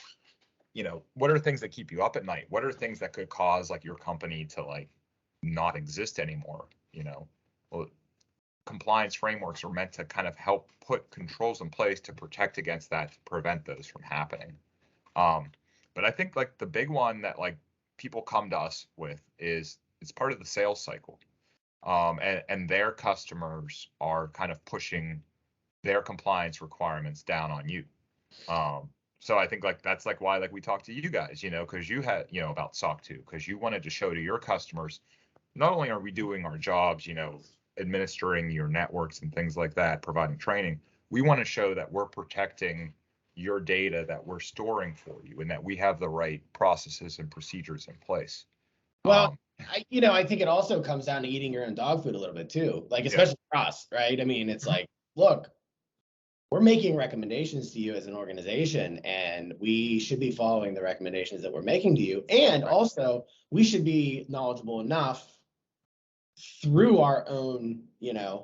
S3: you know, what are things that keep you up at night? What are things that could cause like your company to like not exist anymore? You know, well, compliance frameworks are meant to kind of help put controls in place to protect against that, to prevent those from happening. But I think like the big one that like people come to us with is it's part of the sales cycle. And their customers are kind of pushing their compliance requirements down on you. So I think like that's like why like we talked to you guys, you know, because you had, you know, about SOC 2, because you wanted to show to your customers, not only are we doing our jobs, you know, administering your networks and things like that, providing training, we want to show that we're protecting your data that we're storing for you and that we have the right processes and procedures in place.
S2: Well, I think it also comes down to eating your own dog food a little bit too, like especially for us, right? I mean, it's like, look, we're making recommendations to you as an organization, and we should be following the recommendations that we're making to you. And also, we should be knowledgeable enough through our own,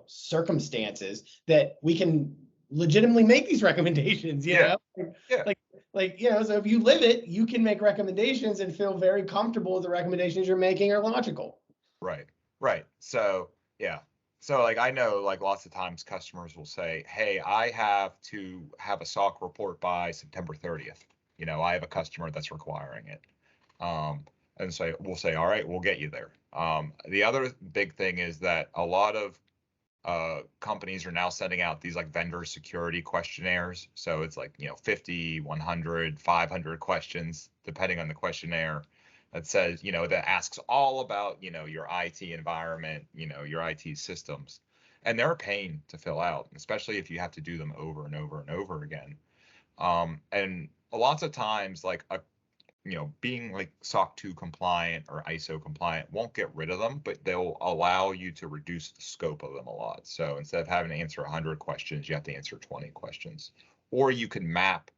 S2: circumstances that we can legitimately make these recommendations,
S3: Yeah.
S2: So if you live it, you can make recommendations and feel very comfortable with the recommendations you're making are logical.
S3: Right. So, yeah. So like I know like lots of times customers will say, "Hey, I have to have a SOC report by September 30th." You know, I have a customer that's requiring it. And so we'll say, "All right, we'll get you there." The other big thing is that a lot of companies are now sending out these like vendor security questionnaires. So it's like, 50, 100, 500 questions, depending on the questionnaire, that says, that asks all about, your IT environment, your IT systems. And they're a pain to fill out, especially if you have to do them over and over and over again. And lots of times, like being like SOC 2 compliant or ISO compliant won't get rid of them, but they'll allow you to reduce the scope of them a lot. So instead of having to answer 100 questions, you have to answer 20 questions. Or you can map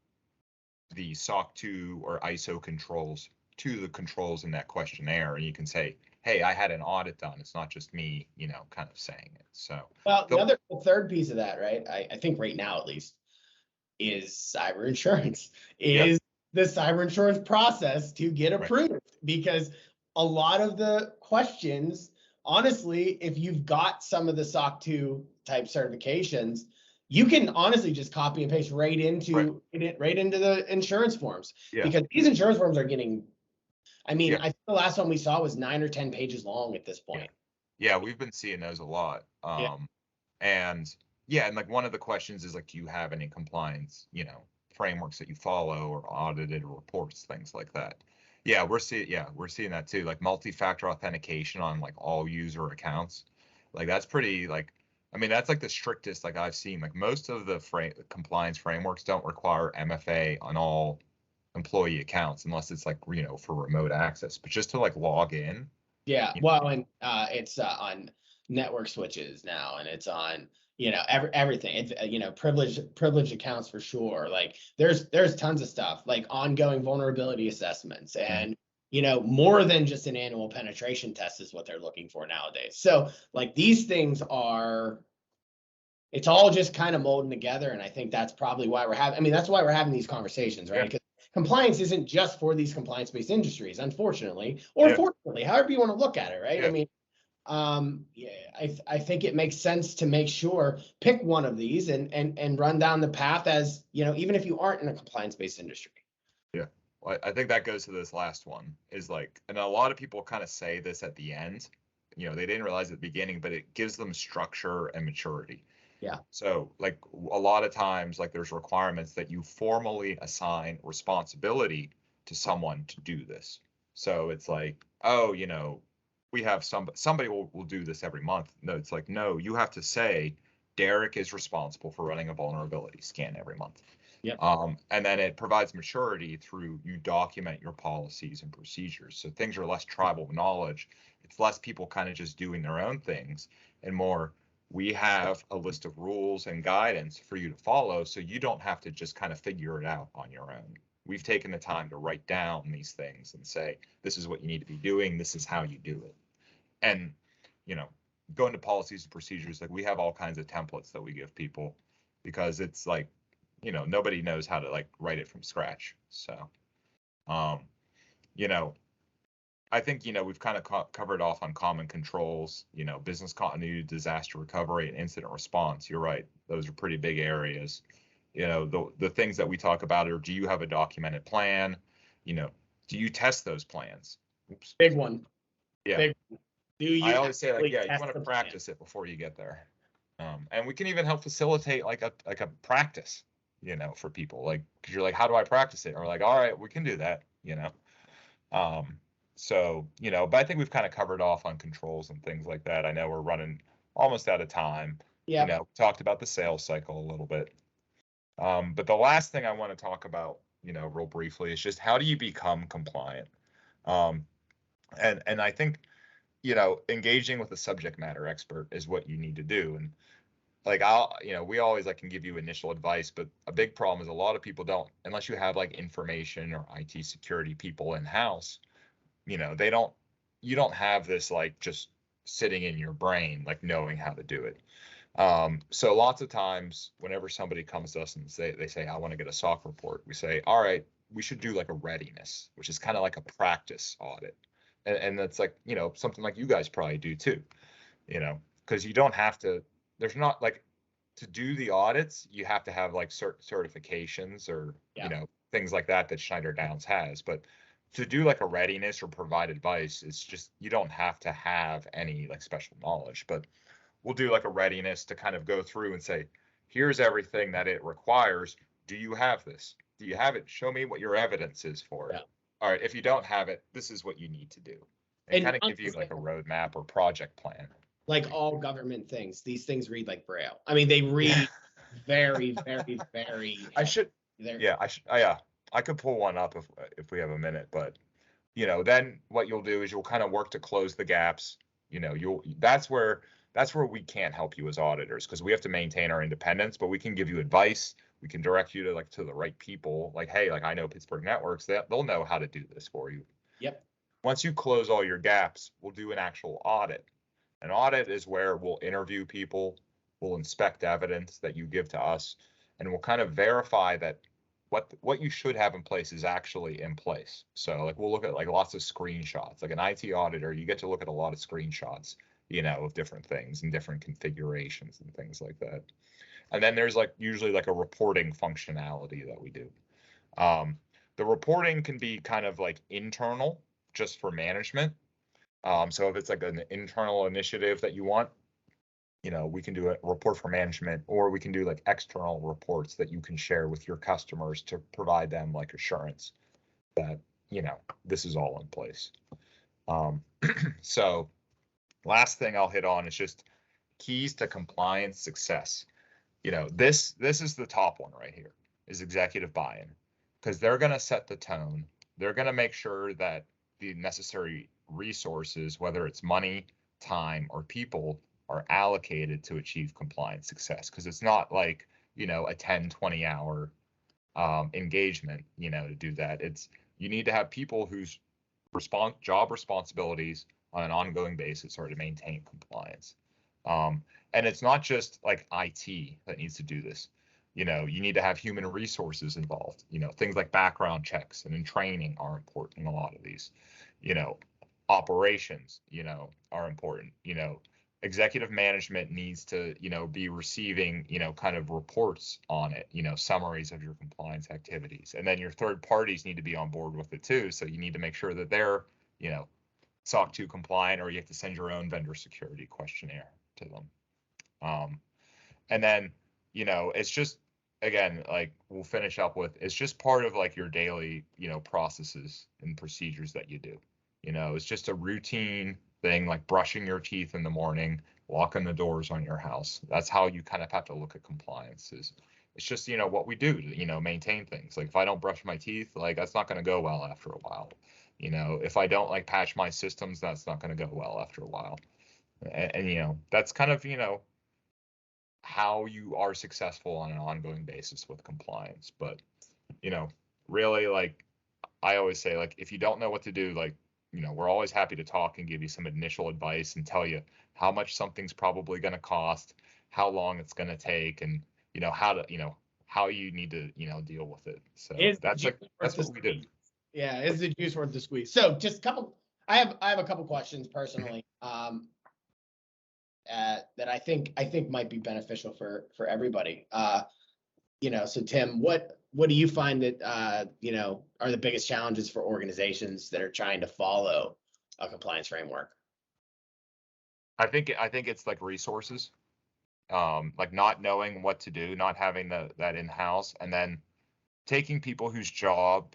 S3: the SOC 2 or ISO controls to the controls in that questionnaire, and you can say, hey, I had an audit done. It's not just me, kind of saying it. So,
S2: well, the third piece of that, right? I think right now at least is cyber insurance. The cyber insurance process to get approved, because a lot of the questions, honestly, if you've got some of the SOC 2 type certifications, you can honestly just copy and paste right into the insurance forms, because these insurance forms are getting, I think the last one we saw was 9 or 10 pages long at this point.
S3: Yeah, we've been seeing those a lot. And like one of the questions is like, do you have any compliance, frameworks that you follow or audited reports, things like that. We're seeing that too, like multi-factor authentication on like all user accounts. Like that's pretty like, I mean, that's like the strictest like I've seen. Like most of the compliance frameworks don't require MFA on all employee accounts unless it's like, for remote access, but just to like log in.
S2: Well, and it's on network switches now, and it's on everything. It's privileged accounts for sure. Like there's tons of stuff, like ongoing vulnerability assessments, and more than just an annual penetration test is what they're looking for nowadays. So like these things it's all just kind of molding together, and I think that's probably why that's why we're having these conversations, right? Because compliance isn't just for these compliance-based industries, unfortunately, or fortunately, however you want to look at it, right? I think it makes sense to make sure, pick one of these and run down the path as, even if you aren't in a compliance-based industry.
S3: Well, I think that goes to this last one is like, and a lot of people kind of say this at the end, they didn't realize at the beginning, but it gives them structure and maturity.
S2: Yeah.
S3: So like a lot of times, like there's requirements that you formally assign responsibility to someone to do this. So it's like, oh, we have somebody will do this every month. No, it's like, no, you have to say Derek is responsible for running a vulnerability scan every month.
S2: Yep.
S3: And then it provides maturity through you document your policies and procedures. So things are less tribal knowledge. It's less people kind of just doing their own things and more, we have a list of rules and guidance for you to follow. So you don't have to just kind of figure it out on your own. We've taken the time to write down these things and say, this is what you need to be doing. This is how you do it. And, going to policies and procedures, like we have all kinds of templates that we give people because it's like, nobody knows how to like write it from scratch. So, I think, we've kind of covered off on common controls, business continuity, disaster recovery, and incident response. You're right. Those are pretty big areas. The things that we talk about are, do you have a documented plan? Do you test those plans? Oops.
S2: Big one.
S3: Yeah.
S2: Big one. Do you
S3: I always say, like,
S2: actually
S3: yeah, you
S2: test
S3: want to
S2: the
S3: practice it before you get there. And we can even help facilitate like a practice, for people. Like, because you're like, how do I practice it? And we're like, all right, we can do that. So, but I think we've kind of covered off on controls and things like that. I know we're running almost out of time.
S2: Yeah.
S3: Talked about the sales cycle a little bit. But the last thing I want to talk about, real briefly is just how do you become compliant? And I think, engaging with a subject matter expert is what you need to do. And like we always like can give you initial advice, but a big problem is a lot of people don't, unless you have like information or IT security people in house, you don't have this like just sitting in your brain, like knowing how to do it. So lots of times whenever somebody comes to us and they say, I want to get a SOC report, we say, all right, we should do like a readiness, which is kind of like a practice audit. And that's like, something like you guys probably do too, because you don't have to, there's not like to do the audits, you have to have like certifications or, things like that Schneider Downs has. But to do like a readiness or provide advice, it's just, you don't have to have any like special knowledge, but we'll do like a readiness to kind of go through and say, here's everything that it requires. Do you have this? Do you have it? Show me what your evidence is for it. All right, if you don't have it, this is what you need to do. And kind of give you like a roadmap or project plan.
S2: Like all government things, these things read like Braille. I mean, they read very, very, very.
S3: I could pull one up if we have a minute, but then what you'll do is you'll kind of work to close the gaps. That's where we can't help you as auditors, because we have to maintain our independence, but we can give you advice. We can direct you to the right people. Like, hey, like I know Pittsburgh Networks, they'll know how to do this for you.
S2: Yep.
S3: Once you close all your gaps, we'll do an actual audit. An audit is where we'll interview people, we'll inspect evidence that you give to us, and we'll kind of verify that what you should have in place is actually in place. So like we'll look at like lots of screenshots. Like an IT auditor, you get to look at a lot of screenshots, of different things and different configurations and things like that. And then there's like usually like a reporting functionality that we do. The reporting can be kind of like internal, just for management. So if it's like an internal initiative that you want, we can do a report for management, or we can do like external reports that you can share with your customers to provide them like assurance that, this is all in place. So last thing I'll hit on is just keys to compliance success. This is the top one right here, is executive buy-in, because they're going to set the tone. They're going to make sure that the necessary resources, whether it's money, time, or people, are allocated to achieve compliance success. Because it's not like, a 10, 20 hour engagement, to do that. You need to have people whose job responsibilities on an ongoing basis are to maintain compliance. And it's not just like IT that needs to do this. You need to have human resources involved. Things like background checks and in training are important in a lot of these. Operations, are important. Executive management needs to, be receiving, kind of reports on it, summaries of your compliance activities. And then your third parties need to be on board with it too. So you need to make sure that they're, SOC 2 compliant, or you have to send your own vendor security questionnaire to them. And then, you know, it's just, again, like we'll finish up with, it's just part of like your daily, you know, processes and procedures that you do. You know, it's just a routine thing, like brushing your teeth in the morning, locking the doors on your house. That's how you kind of have to look at compliance. It's just, you know, what we do to, you know, maintain things. Like if I don't brush my teeth, like that's not going to go well after a while. You know, if I don't like patch my systems, that's not going to go well after a while. And, you know, that's kind of, you know, how you are successful on an ongoing basis with compliance. But, you know, really, like I always say, like if you don't know what to do, like, you know, we're always happy to talk and give you some initial advice and tell you how much something's probably going to cost, how long it's going to take, and, you know, how to, you know, how you need to, you know, deal with it. So that's what we do.
S2: Yeah, is the juice worth the squeeze? So just a couple, I have a couple questions personally, that I think might be beneficial for everybody. You know, so Tim, what do you find that you know, are the biggest challenges for organizations that are trying to follow a compliance framework?
S3: I think it's like resources, like not knowing what to do, not having that in-house, and then taking people whose job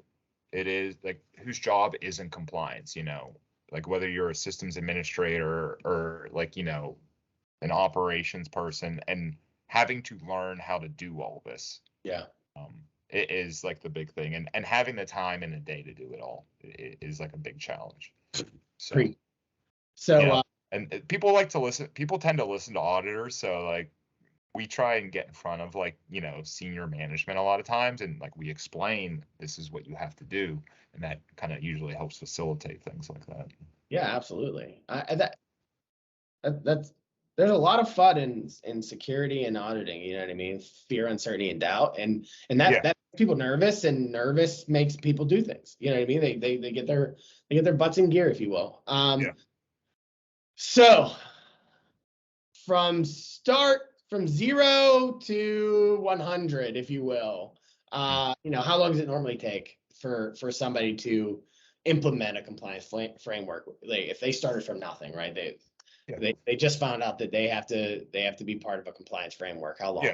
S3: it is, like whose job isn't compliance, you know, like whether you're a systems administrator or like, you know, an operations person, and having to learn how to do all this.
S2: Yeah.
S3: It is like the big thing, and having the time in a day to do it all is like a big challenge. So,
S2: so
S3: and people tend to listen to auditors. So like we try and get in front of like, you know, senior management a lot of times, and like we explain this is what you have to do, and that kind of usually helps facilitate things like that.
S2: yeah, absolutely. That's there's a lot of fun in security and auditing, you know what I mean? Fear, uncertainty, and doubt. And that makes people nervous, and nervous makes people do things. You know what I mean? They get their butts in gear, if you will. So from 0 to 100, if you will, you know, how long does it normally take for somebody to implement a compliance framework? If they started from nothing, right? They just found out that they have to be part of a compliance framework. How long?
S3: Yeah.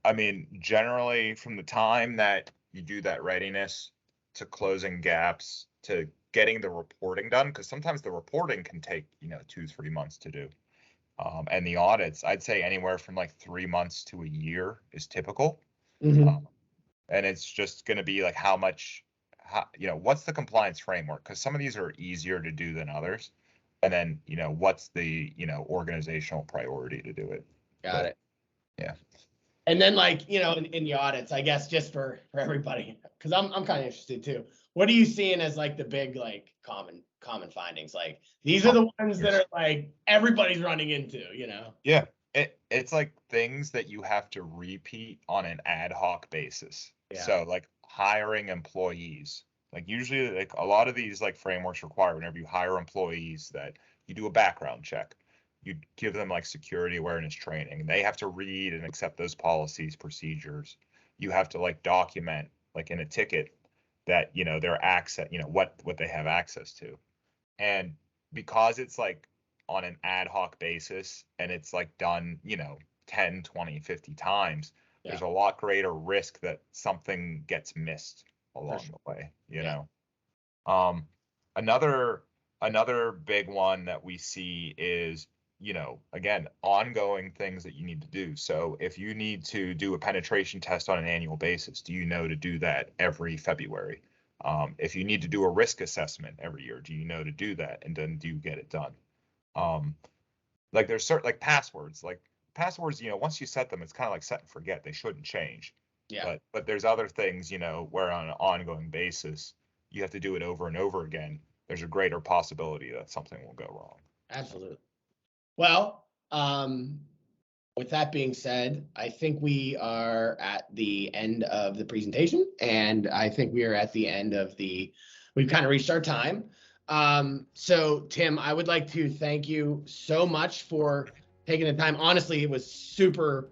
S3: I mean, generally from the time that you do that readiness to closing gaps to getting the reporting done, because sometimes the reporting can take, you know, 2-3 months to do. And the audits, I'd say anywhere from like 3 months to a year is typical. And it's just going to be like how, you know, what's the compliance framework? Because some of these are easier to do than others. And then, you know, what's the, you know, organizational priority to do it?
S2: Got it.
S3: Yeah.
S2: And then, like, you know, in the audits, I guess just for everybody, because I'm kind of interested too. What are you seeing as like the big, like common findings? Like these are the ones that are like everybody's running into, you know?
S3: Yeah. It's like things that you have to repeat on an ad hoc basis.
S2: Yeah.
S3: So like hiring employees. Like usually like a lot of these like frameworks require whenever you hire employees that you do a background check. You give them like security awareness training. They have to read and accept those policies, procedures. You have to like document like in a ticket that, you know, their access, you know, what they have access to. And because it's like on an ad hoc basis and it's like done, you know, 10, 20, 50 times, there's a lot greater risk that something gets missed along the way, you know. Another big one that we see is, you know, again, ongoing things that you need to do. So if you need to do a penetration test on an annual basis, do you know to do that every February? If you need to do a risk assessment every year, do you know to do that? And then do you get it done? Like there's certain like passwords, you know, once you set them, it's kind of like set and forget. They shouldn't change.
S2: Yeah.
S3: But there's other things, you know, where on an ongoing basis, you have to do it over and over again. There's a greater possibility that something will go wrong.
S2: Absolutely. Well, with that being said, I think we are at the end of the presentation, and I think we are at the end of we've kind of reached our time. So Tim, I would like to thank you so much for taking the time. Honestly, it was super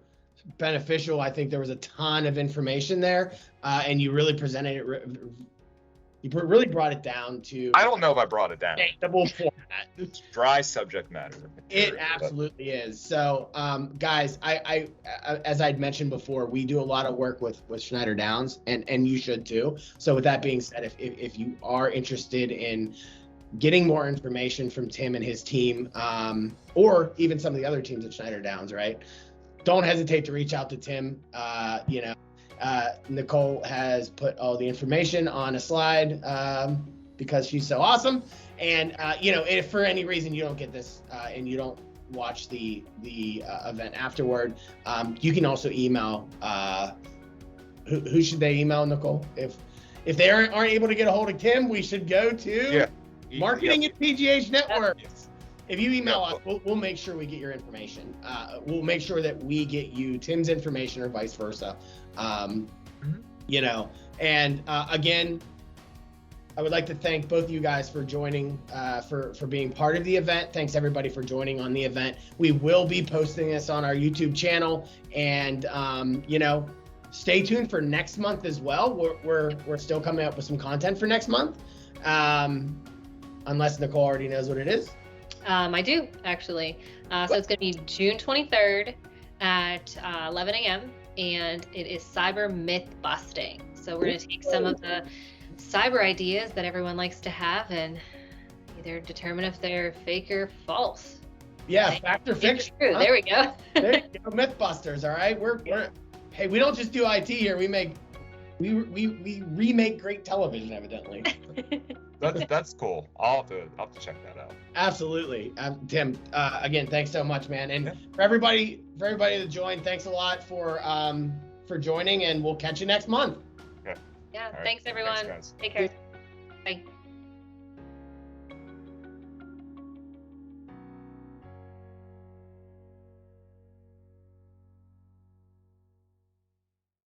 S2: beneficial. I think there was a ton of information there, and you really presented it really brought it down to
S3: I don't know if I brought it down.
S2: double format.
S3: It's dry subject matter.
S2: It absolutely is. So, guys, I as I'd mentioned before, we do a lot of work with Schneider Downs, and you should too. So with that being said, if you are interested in getting more information from Tim and his team, or even some of the other teams at Schneider Downs, right? Don't hesitate to reach out to Tim. Nicole has put all the information on a slide because she's so awesome. And if for any reason you don't get this and you don't watch the event afterward, you can also email. Who should they email, Nicole? If they aren't able to get a hold of Tim, we should go to Marketing at PGH Network.
S3: Yes.
S2: If you email us, we'll make sure we get your information. We'll make sure that we get you Tim's information or vice versa. And again, I would like to thank both of you guys for joining, for being part of the event. Thanks everybody for joining on the event. We will be posting this on our YouTube channel, and stay tuned for next month as well. We're still coming up with some content for next month, unless Nicole already knows what it is.
S1: I do, actually. So it's going to be June 23rd at 11 a.m. and it is cyber myth busting. So we're going to take some of the cyber ideas that everyone likes to have and either determine if they're fake or false.
S2: Yeah, fact or fiction.
S1: True. Huh? There we go.
S2: There you go, Mythbusters. All right, hey, we don't just do IT here. We remake great television, evidently.
S3: That's cool. I'll have to check that out.
S2: Absolutely, Tim. Again, thanks so much, man. And for everybody that joined, thanks a lot for joining, and we'll catch you next month.
S3: Okay.
S1: Yeah.
S3: All right.
S1: Thanks, everyone.
S3: Thanks, guys.
S1: Take care. Bye.